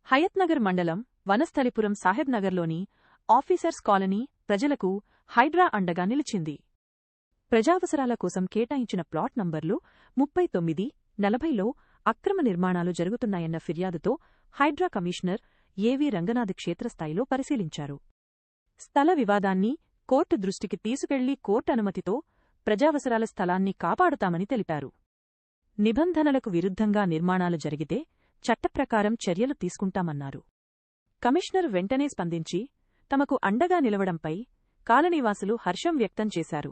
హయత్నగర్ మండలం వనస్థలిపురం సాహెబ్ నగర్లోని officers colony ప్రజలకు హైడ్రా అండగా నిలిచింది. ప్రజావసరాల కోసం కేటాయించిన ప్లాట్ నంబర్లు 39, 40లో అక్రమ నిర్మాణాలు జరుగుతున్నాయన్న ఫిర్యాదుతో హైడ్రా కమిషనర్ ఏవి రంగనాథ్ క్షేత్రస్థాయిలో పరిశీలించారు. స్థల వివాదాన్ని కోర్టు దృష్టికి తీసుకెళ్లి కోర్టు అనుమతితో ప్రజావసరాల స్థలాన్ని కాపాడుతామని తెలిపారు. నిబంధనలకు విరుద్ధంగా నిర్మాణాలు జరిగితే చట్టప్రకారం చర్యలు తీసుకుంటామన్నారు. కమిషనర్ వెంటనే స్పందించి తమకు అండగా నిలవడంపై కాలనీవాసులు హర్షం వ్యక్తం చేశారు.